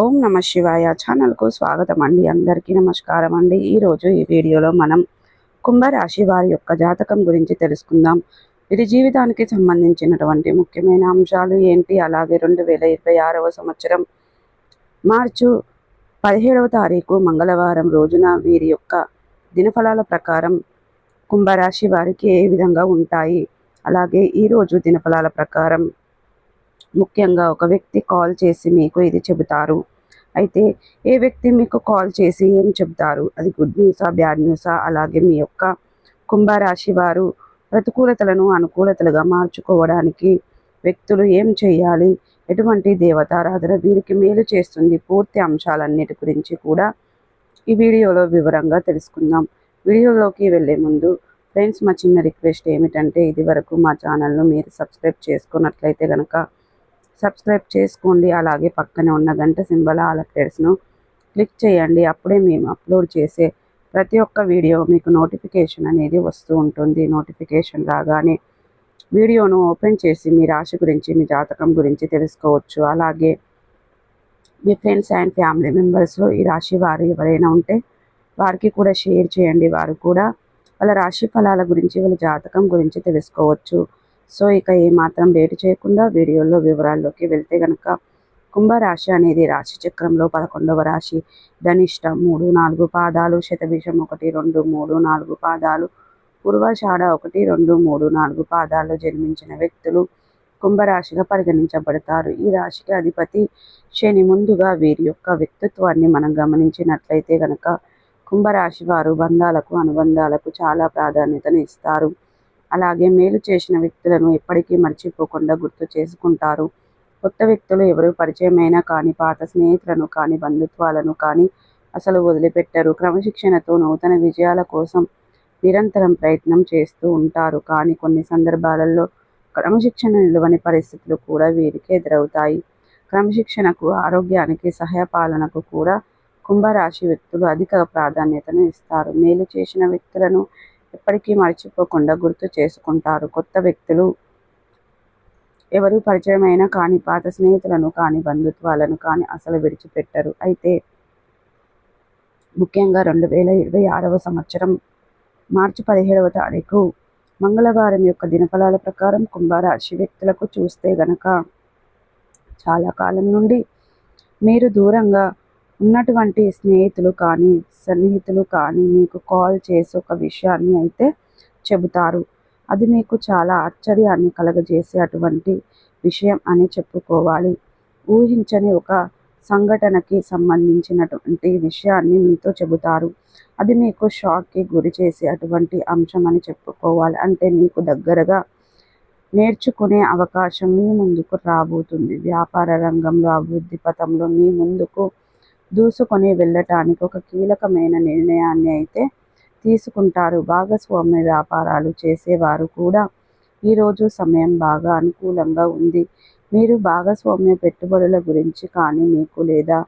ఓం నమ శివాయ ఛానల్కు స్వాగతం అండి. అందరికీ నమస్కారం అండి. ఈరోజు ఈ వీడియోలో మనం కుంభరాశి వారి యొక్క జాతకం గురించి తెలుసుకుందాం. వీరి జీవితానికి సంబంధించినటువంటి ముఖ్యమైన అంశాలు ఏంటి, అలాగే 2026వ సంవత్సరం మార్చి 17వ తారీఖు మంగళవారం రోజున వీరి యొక్క దినఫలాల ప్రకారం కుంభరాశి వారికి ఏ విధంగా ఉంటాయి, అలాగే ఈరోజు దినఫలాల ప్రకారం ముఖ్యంగా ఒక వ్యక్తి కాల్ చేసి మీకు ఇది చెబుతారు. అయితే ఏ వ్యక్తి మీకు కాల్ చేసి ఏం చెబుతారు, అది గుడ్ న్యూసా బ్యాడ్ న్యూసా, అలాగే మీ యొక్క కుంభరాశి వారు ప్రతికూలతలను అనుకూలతలుగా మార్చుకోవడానికి వ్యక్తులు ఏం చేయాలి, ఎటువంటి దేవతారాధన వీరికి మేలు చేస్తుంది, పూర్తి అంశాలన్నిటి గురించి కూడా ఈ వీడియోలో వివరంగా తెలుసుకుందాం. వీడియోలోకి వెళ్ళే ముందు ఫ్రెండ్స్, మా చిన్న రిక్వెస్ట్ ఏమిటంటే, ఇది వరకు మా ఛానల్ను మీరు సబ్స్క్రైబ్ చేసుకున్నట్లయితే కనుక సబ్స్క్రైబ్ చేసుకోండి. అలాగే పక్కనే ఉన్న గంట సింబల్ ఆల్ అప్డేట్స్ను క్లిక్ చేయండి. అప్పుడే మేము అప్లోడ్ చేసే ప్రతి ఒక్క వీడియో మీకు నోటిఫికేషన్ అనేది వస్తూ ఉంటుంది. నోటిఫికేషన్ రాగానే వీడియోను ఓపెన్ చేసి మీ రాశి గురించి, మీ జాతకం గురించి తెలుసుకోవచ్చు. అలాగే మీ ఫ్రెండ్స్ అండ్ ఫ్యామిలీ మెంబర్స్లో ఈ రాశి వారు ఎవరైనా ఉంటే వారికి కూడా షేర్ చేయండి. వారు కూడా వాళ్ళ రాశి ఫలాల గురించి, వాళ్ళ జాతకం గురించి తెలుసుకోవచ్చు. సో ఇక ఏమాత్రం లేట్ చేయకుండా వీడియోలో వివరాల్లోకి వెళ్తే కనుక, కుంభరాశి అనేది రాశి చక్రంలో 11వ రాశి. ధనిష్ట 3, 4 పాదాలు, శతభిషం 1, 2, 3, 4 పాదాలు, పూర్వాషాఢ 1, 2, 3, 4 పాదాల్లో జన్మించిన వ్యక్తులు కుంభరాశిగా పరిగణించబడతారు. ఈ రాశికి అధిపతి శని. ముందుగా వీరి యొక్క వ్యక్తిత్వాన్ని మనం గమనించినట్లయితే కనుక, కుంభరాశి వారు బంధాలకు, అనుబంధాలకు చాలా ప్రాధాన్యతను ఇస్తారు. అలాగే మేలు చేసిన వ్యక్తులను ఎప్పటికీ మర్చిపోకుండా గుర్తు చేసుకుంటారు. కొత్త వ్యక్తులు ఎవరు పరిచయమైనా కానీ, పాత స్నేహితులను కానీ, బంధుత్వాలను కానీ అసలు వదిలిపెట్టరు. క్రమశిక్షణతో నూతన విజయాల కోసం నిరంతరం ప్రయత్నం చేస్తూ ఉంటారు. కానీ కొన్ని సందర్భాలలో క్రమశిక్షణ నిలువని పరిస్థితులు కూడా వీరికి ఎదురవుతాయి. క్రమశిక్షణకు, ఆరోగ్యానికి, సహాయపాలనకు కూడా కుంభరాశి వ్యక్తులు అధిక ప్రాధాన్యతను ఇస్తారు. మేలు చేసిన వ్యక్తులను ఎప్పటికీ మర్చిపోకుండా గుర్తు చేసుకుంటారు. కొత్త వ్యక్తులు ఎవరు పరిచయమైనా కానీ, పాత స్నేహితులను కానీ, బంధుత్వాలను కానీ అసలు విడిచిపెట్టరు. అయితే ముఖ్యంగా 2026వ సంవత్సరం మార్చి 17వ తారీఖు మంగళవారం యొక్క దినఫలాల ప్రకారం కుంభరాశి వ్యక్తులకు చూస్తే గనక, చాలా కాలం నుండి మీరు దూరంగా ఉన్నటువంటి స్నేహితులు కానీ, సన్నిహితులు కానీ మీకు కాల్ చేసి ఒక విషయాన్ని అయితే చెబుతారు. అది మీకు చాలా ఆశ్చర్యాన్ని కలగజేసే అటువంటి విషయం అని చెప్పుకోవాలి. ఊహించని ఒక సంఘటనకి సంబంధించినటువంటి విషయాన్ని మీతో చెబుతారు. అది మీకు షాక్కి గురి చేసే అటువంటి అంశం అని చెప్పుకోవాలి. అంటే మీకు దగ్గరగా నేర్చుకునే అవకాశం మీ ముందుకు రాబోతుంది. వ్యాపార రంగంలో, అభివృద్ధి పథంలో మీ ముందుకు దూసుకొని వెళ్ళటానికి ఒక కీలకమైన నిర్ణయాన్ని అయితే తీసుకుంటారు. భాగస్వామ్య వ్యాపారాలు చేసేవారు కూడా ఈరోజు సమయం బాగా అనుకూలంగా ఉంది. మీరు భాగస్వామ్య పెట్టుబడుల గురించి కానీ, మీకు లేదా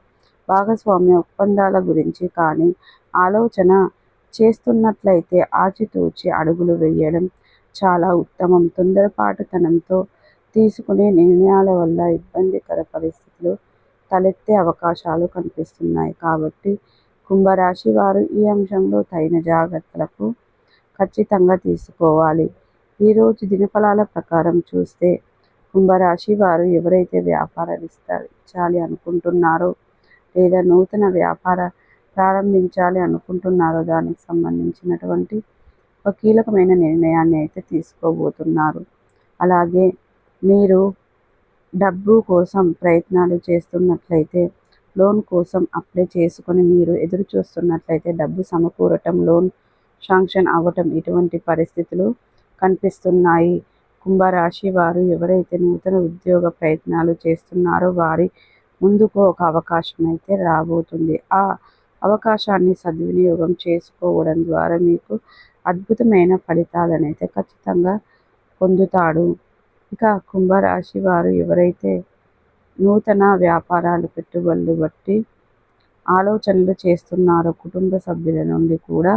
భాగస్వామ్య ఒప్పందాల గురించి కానీ ఆలోచన చేస్తున్నట్లయితే ఆచితూచి అడుగులు వేయడం చాలా ఉత్తమం. తొందరపాటుతనంతో తీసుకునే నిర్ణయాల వల్ల ఇబ్బందికర పరిస్థితులు తలెత్తే అవకాశాలు కనిపిస్తున్నాయి. కాబట్టి కుంభరాశి వారు ఈ అంశంలో తగిన జాగ్రత్తలకు ఖచ్చితంగా తీసుకోవాలి. ఈరోజు దినఫలాల ప్రకారం చూస్తే, కుంభరాశి వారు ఎవరైతే వ్యాపార విస్తరించాలి అనుకుంటున్నారో, లేదా నూతన వ్యాపార ప్రారంభించాలి అనుకుంటున్నారో దానికి సంబంధించినటువంటి ఒక కీలకమైన నిర్ణయాన్ని అయితే తీసుకోబోతున్నారు. అలాగే మీరు డబ్బు కోసం ప్రయత్నాలు చేస్తున్నట్లయితే, లోన్ కోసం అప్లై చేసుకొని మీరు ఎదురు చూస్తున్నట్లయితే డబ్బు సమకూరటం, లోన్ శాంక్షన్ అవ్వటం, ఇటువంటి పరిస్థితులు కనిపిస్తున్నాయి. కుంభరాశి వారు ఎవరైతే నూతన ఉద్యోగ ప్రయత్నాలు చేస్తున్నారో వారి ముందుకు ఒక అవకాశం అయితే రాబోతుంది. ఆ అవకాశాన్ని సద్వినియోగం చేసుకోవడం ద్వారా మీకు అద్భుతమైన ఫలితాలను అయితే ఖచ్చితంగా పొందుతాడు. ఇక కుంభరాశి వారు ఎవరైతే నూతన వ్యాపారాలు, పెట్టుబడులు బట్టి ఆలోచనలు చేస్తున్నారో, కుటుంబ సభ్యుల నుండి కూడా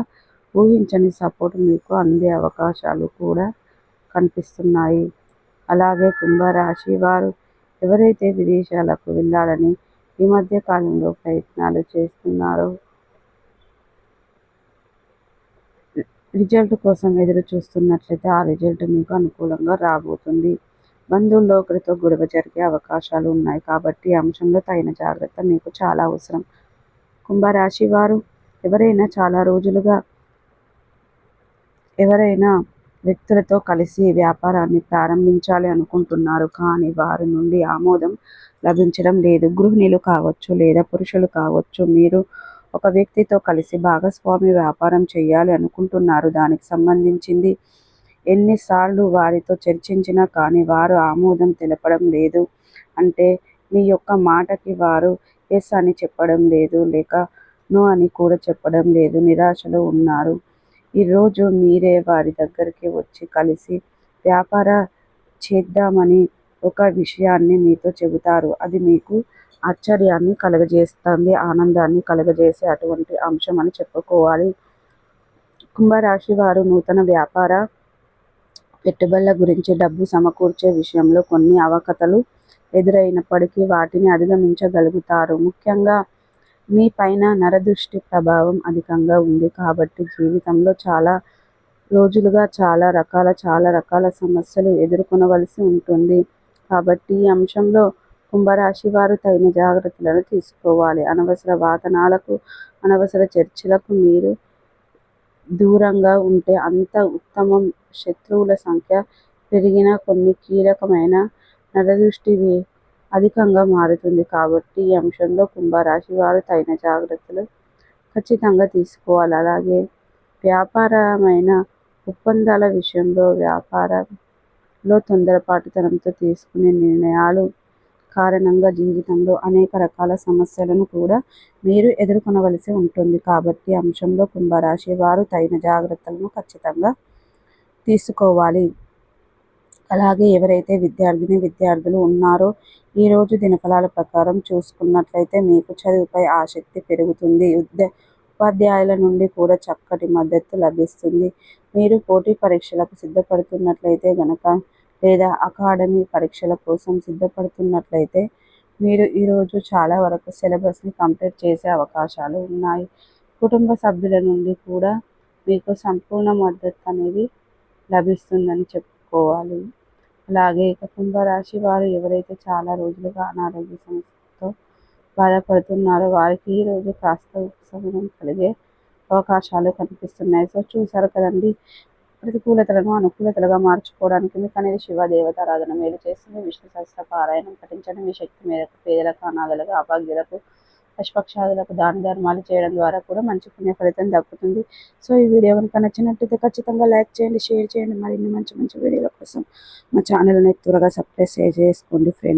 ఊహించని సపోర్ట్ మీకు అందే అవకాశాలు కూడా కనిపిస్తున్నాయి. అలాగే కుంభరాశి వారు ఎవరైతే విదేశాలకు వెళ్ళాలని ఈ మధ్య కాలంలో ప్రయత్నాలు చేస్తున్నారు. రిజల్ట్ కోసం ఎదురు చూస్తున్నట్లయితే ఆ రిజల్ట్ మీకు అనుకూలంగా రాబోతుంది. బంధువుల్లో ఒకరితో గొడవ జరిగే అవకాశాలు ఉన్నాయి కాబట్టి ఈ అంశంలో తగిన జాగ్రత్త మీకు చాలా అవసరం. కుంభరాశి వారు ఎవరైనా వ్యక్తులతో కలిసి వ్యాపారాన్ని ప్రారంభించాలి అనుకుంటున్నారు కానీ వారి నుండి ఆమోదం లభించడం లేదు. గృహిణులు కావచ్చు లేదా పురుషులు కావచ్చు, మీరు ఒక వ్యక్తితో కలిసి భాగస్వామి వ్యాపారం చేయాలి అనుకుంటున్నారు. దానికి సంబంధించింది ఎన్నిసార్లు వారితో చర్చించినా కానీ వారు ఆమోదం తెలపడం లేదు. అంటే మీ యొక్క మాటకి వారు ఎస్ అని చెప్పడం లేదు, లేక నో అని కూడా చెప్పడం లేదు. నిరాశలో ఉన్నారు. ఈరోజు మీరే వారి దగ్గరికి వచ్చి కలిసి వ్యాపార చేద్దామని ఒక విషయాన్ని మీతో చెబుతారు. అది మీకు ఆశ్చర్యాన్ని కలుగజేస్తుంది, ఆనందాన్ని కలుగజేసే అటువంటి అంశం అని చెప్పుకోవాలి. కుంభరాశి వారు నూతన వ్యాపార పెట్టుబడుల గురించి డబ్బు సమకూర్చే విషయంలో కొన్ని అవకతలు ఎదురైనప్పటికీ వాటిని అధిగమించగలుగుతారు. ముఖ్యంగా మీ పైన నరదృష్టి ప్రభావం అధికంగా ఉంది కాబట్టి జీవితంలో చాలా రోజులుగా చాలా రకాల సమస్యలు ఎదుర్కొనవలసి ఉంటుంది. కాబట్టి ఈ అంశంలో కుంభరాశి వారు తగిన జాగ్రత్తలను తీసుకోవాలి. అనవసర వాదనాలకు, అనవసర చర్చలకు మీరు దూరంగా ఉంటే అంత ఉత్తమం. శత్రువుల సంఖ్య పెరిగిన కొన్ని కీలకమైన నరదృష్టి అధికంగా మారుతుంది కాబట్టి ఈ అంశంలో కుంభరాశి వారు తగిన జాగ్రత్తలు ఖచ్చితంగా తీసుకోవాలి. అలాగే వ్యాపారమైన ఒప్పందాల విషయంలో వ్యాపారంలో తొందరపాటుతనంతో తీసుకునే నిర్ణయాలు కారణంగా జీవితంలో అనేక రకాల సమస్యలను కూడా మీరు ఎదుర్కొనవలసి ఉంటుంది. కాబట్టి అంశంలో కుంభరాశి వారు తగిన జాగ్రత్తలను ఖచ్చితంగా తీసుకోవాలి. అలాగే ఎవరైతే విద్యార్థులు ఉన్నారో ఈరోజు దినఫలాల ప్రకారం చూసుకున్నట్లయితే మీకు చదువుపై ఆసక్తి పెరుగుతుంది. ఉపాధ్యాయుల నుండి కూడా చక్కటి మద్దతు లభిస్తుంది. మీరు పోటీ పరీక్షలకు సిద్ధపడుతున్నట్లయితే గనక లేదా అకాడమీ పరీక్షల కోసం సిద్ధపడుతున్నట్లయితే మీరు ఈరోజు చాలా వరకు సిలబస్ని కంప్లీట్ చేసే అవకాశాలు ఉన్నాయి. కుటుంబ సభ్యుల నుండి కూడా మీకు సంపూర్ణ మద్దతు అనేది లభిస్తుందని చెప్పుకోవాలి. అలాగే కుంభరాశి వారు ఎవరైతే చాలా రోజులుగా అనారోగ్య సమస్యతో బాధపడుతున్నారో వారికి ఈరోజు కాస్త ఉపశమనం కలిగే అవకాశాలు కనిపిస్తున్నాయి. సో చూసారు కదండి, ప్రతికూలతలను అనుకూలతలుగా మార్చుకోవడానికి మీకు అనేది శివ దేవతారాధన మేలు చేస్తుంది. విష్ణు సహస్ర పారాయణం పఠించడం, మీ శక్తి మేరకు పేదలకు, అనాథలకు, అభాగ్యులకు, పశుపక్షాదులకు దాన ధర్మాలు చేయడం ద్వారా కూడా మంచి పుణ్య ఫలితం దక్కుతుంది. సో ఈ వీడియో కనుక నచ్చినట్లయితే ఖచ్చితంగా లైక్ చేయండి, షేర్ చేయండి. మరిన్ని మంచి వీడియోల కోసం మా ఛానల్ని త్వరగా సబ్స్క్రైబ్ చేసుకోండి ఫ్రెండ్స్.